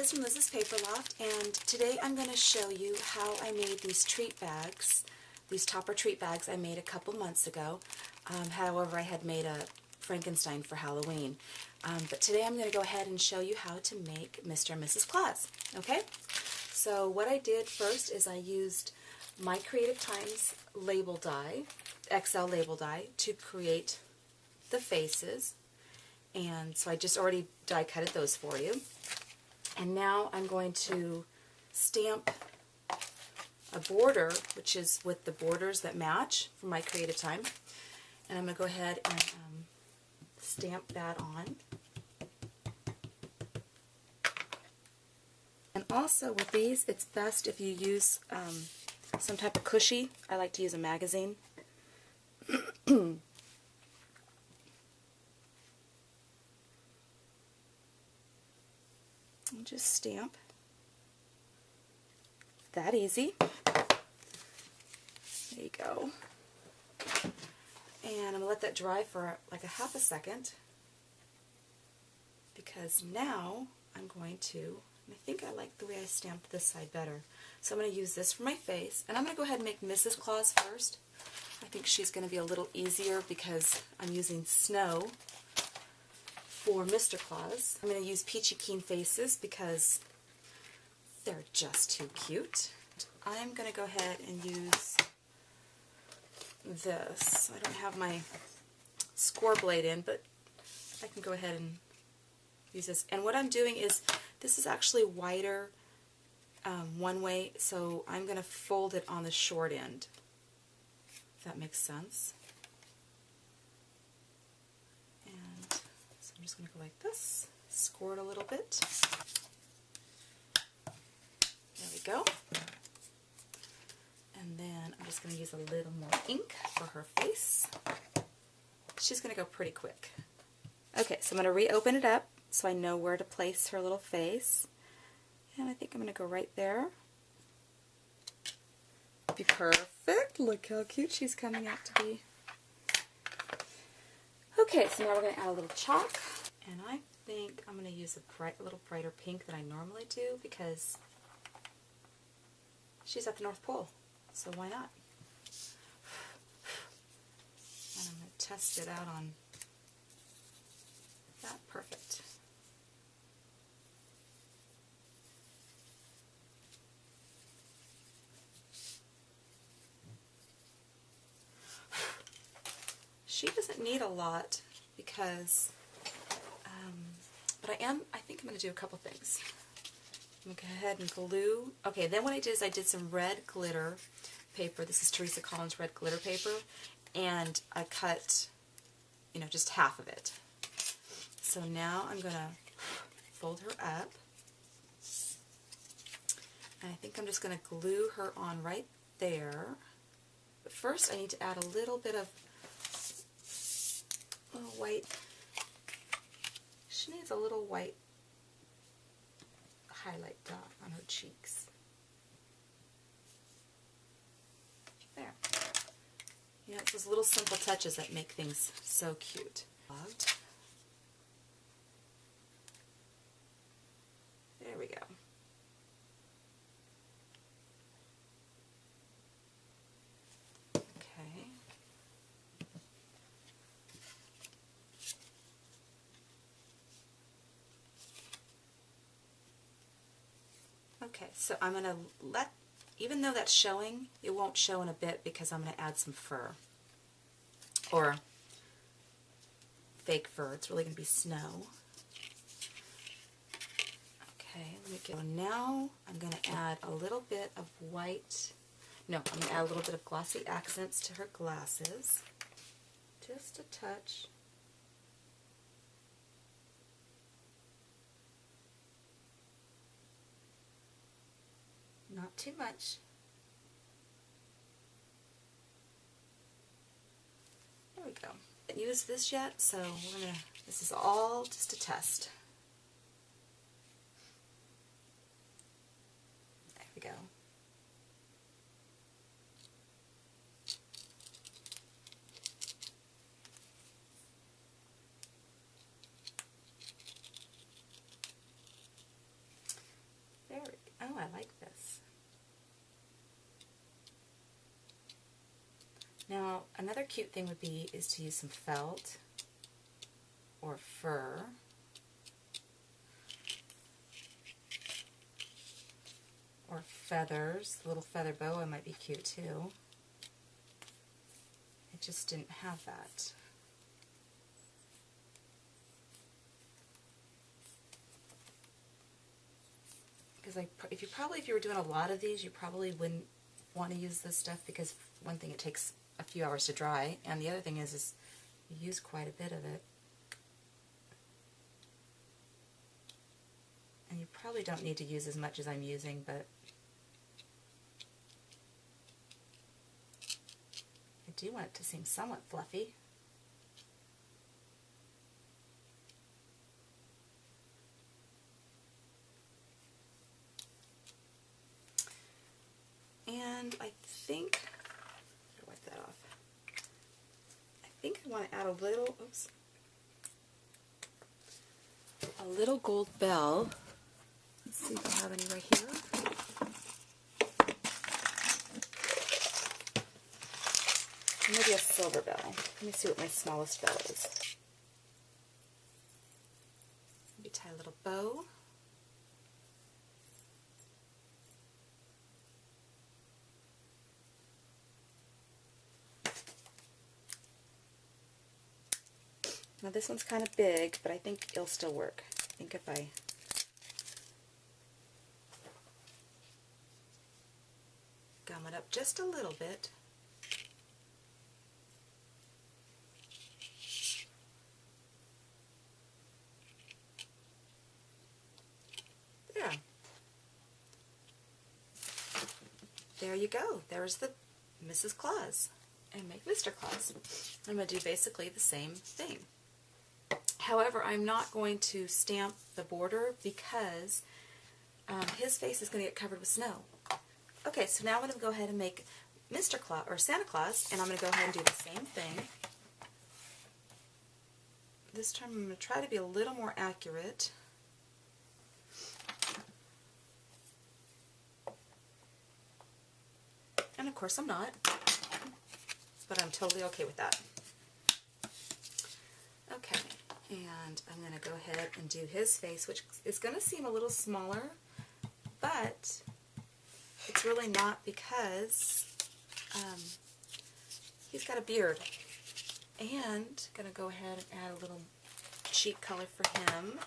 Liz from Liz's Paper Loft, and today I'm going to show you how I made these treat bags, these topper treat bags I made a couple months ago. However, I had made a Frankenstein for Halloween. But today I'm going to go ahead and show you how to make Mr. and Mrs. Claus. Okay? So what I did first is I used my Creative Times label die, XL label die, to create the faces. And so I just already die cutted those for you. And now I'm going to stamp a border, which is with the borders that match from my Creative Time. And I'm going to go ahead and stamp that on. And also with these, it's best if you use some type of cushy. I like to use a magazine. And just stamp. That easy. There you go. And I'm going to let that dry for like a half a second, because now I'm going to, I think I like the way I stamped this side better. So I'm going to use this for my face, and I'm going to go ahead and make Mrs. Claus first. I think she's going to be a little easier because I'm using snow for Mr. Claus. I'm going to use Peachy Keen faces because they're just too cute. I'm going to go ahead and use this. I don't have my score blade in, but I can go ahead and use this. And what I'm doing is, this is actually wider one way, so I'm going to fold it on the short end, if that makes sense. And so I'm just going to go like this, score it a little bit. There we go. And then I'm just going to use a little more ink for her face. She's going to go pretty quick. Okay, so I'm going to reopen it up so I know where to place her little face. And I think I'm going to go right there. Be perfect. Look how cute she's coming out to be. Okay, so now we're going to add a little chalk. And I think I'm going to use a little brighter pink than I normally do because she's at the North Pole. So why not? And I'm going to test it out on that. Perfect. She doesn't need a lot because, but I think I'm going to do a couple things. I'm going to go ahead and glue. Okay, then what I did is I did some red glitter paper. This is Teresa Collins red glitter paper, and I cut, just half of it. So now I'm going to fold her up, and I think I'm just going to glue her on right there. But first I need to add a little bit of white. She needs a little white highlight dot on her cheeks. There. It's those little simple touches that make things so cute. There we go. Okay. Okay, so I'm going to even though that's showing, it won't show in a bit because I'm going to add some fur. Or fake fur. It's really going to be snow. Okay, let me go. Now I'm going to add a little bit of white. No, I'm going to add a little bit of glossy accents to her glasses. Just a touch. Not too much. There we go. I haven't used this yet, so this is all just a test. There we go. Now, another cute thing would be is to use some felt or fur. Or feathers. A little feather boa might be cute too. I just didn't have that. Because if you were doing a lot of these, you probably wouldn't want to use this stuff, because one thing, it takes a few hours to dry, and the other thing is you use quite a bit of it. And you probably don't need to use as much as I'm using, but I do want it to seem somewhat fluffy. And I think, wipe that off. I think I want to add a little, oops, a little gold bell. Let's see if I have any right here. Maybe a silver bell. Let me see what my smallest bell is. Maybe tie a little bow. Now this one's kind of big, but I think it'll still work. I think if I gum it up just a little bit. There. There you go. There's the Mrs. Claus. And make Mr. Claus. I'm going to do basically the same thing. However, I'm not going to stamp the border because his face is going to get covered with snow. Okay, so now I'm going to go ahead and make Mr. Claus, or Santa Claus, and I'm going to go ahead and do the same thing. This time I'm going to try to be a little more accurate. And of course I'm not, but I'm totally okay with that. Okay, and I'm going to go ahead and do his face, which is going to seem a little smaller, but it's really not, because he's got a beard. And going to go ahead and add a little cheek color for him.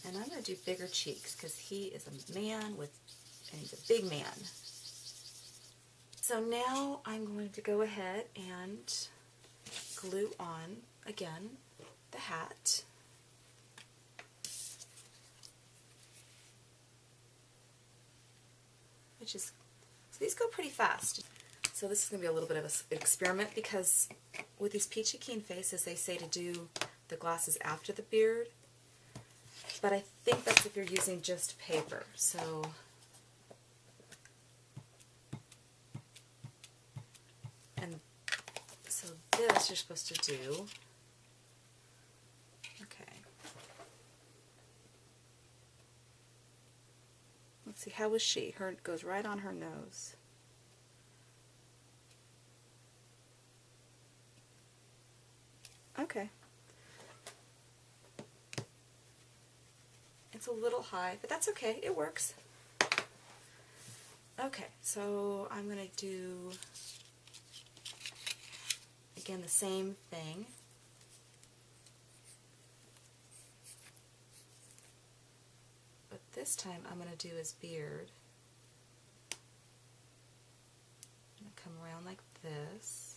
And I'm going to do bigger cheeks because he is a man and he's a big man. So now I'm going to go ahead and glue on, again, the hat. So these go pretty fast. So this is going to be a little bit of an experiment, because with these Peachy Keen faces, they say to do the glasses after the beard. But I think that's if you're using just paper. So this you're supposed to do. Okay. Let's see, how was she? Her goes right on her nose. Okay. It's a little high, but that's okay. It works. Okay, so I'm going to do, again, the same thing. But this time I'm going to do his beard. I'm going to come around like this.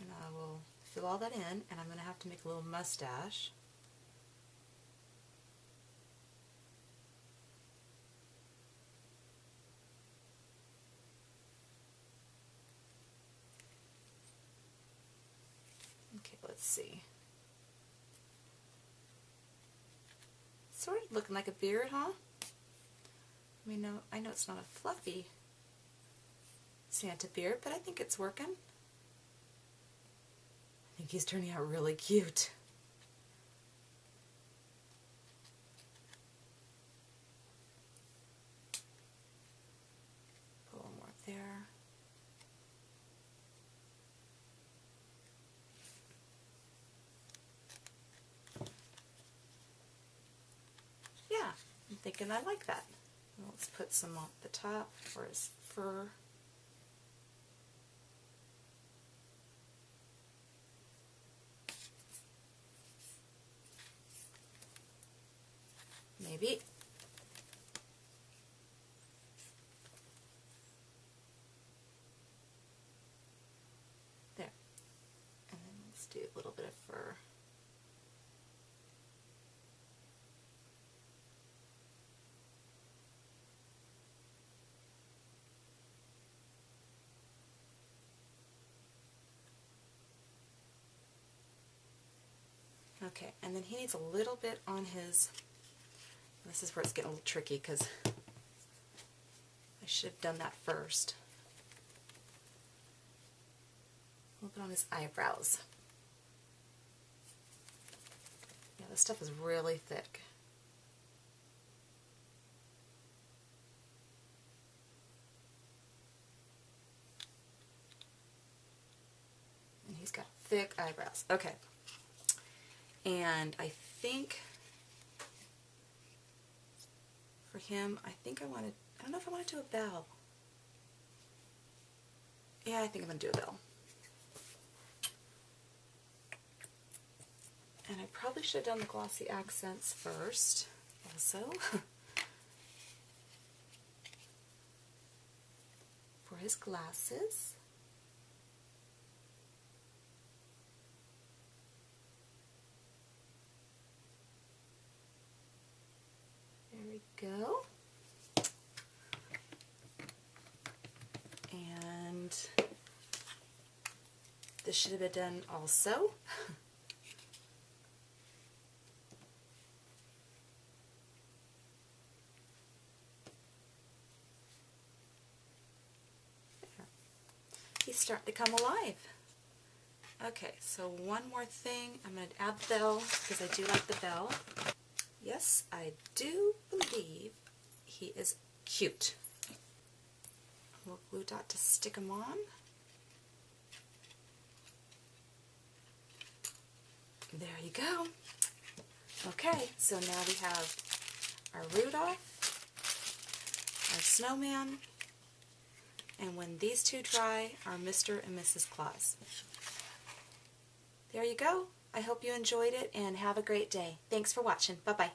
And I will fill all that in, and I'm going to have to make a little mustache. Okay, let's see. Sort of looking like a beard, huh? I mean, no, I know it's not a fluffy Santa beard, but I think it's working. I think he's turning out really cute. Put a little more up there. Yeah, I'm thinking I like that. Let's put some on the top for his fur. Maybe. There. And then let's do a little bit of fur. Okay, and then he needs a little bit on his, this is where it's getting a little tricky because I should have done that first. A little bit on his eyebrows. Yeah, this stuff is really thick. And he's got thick eyebrows. Okay. And I think for him, I don't know if I want to do a bell. Yeah, I think I'm going to do a bell. And I probably should have done the glossy accents first, also. For his glasses. There we go. And this should have been done also. He's starting to come alive. Okay, so one more thing. I'm going to add the bell because I do like the bell. Yes, I do believe he is cute. A little glue dot to stick him on. There you go. Okay, so now we have our Rudolph, our snowman, and when these two dry, our Mr. and Mrs. Claus. There you go. I hope you enjoyed it and have a great day. Thanks for watching. Bye-bye.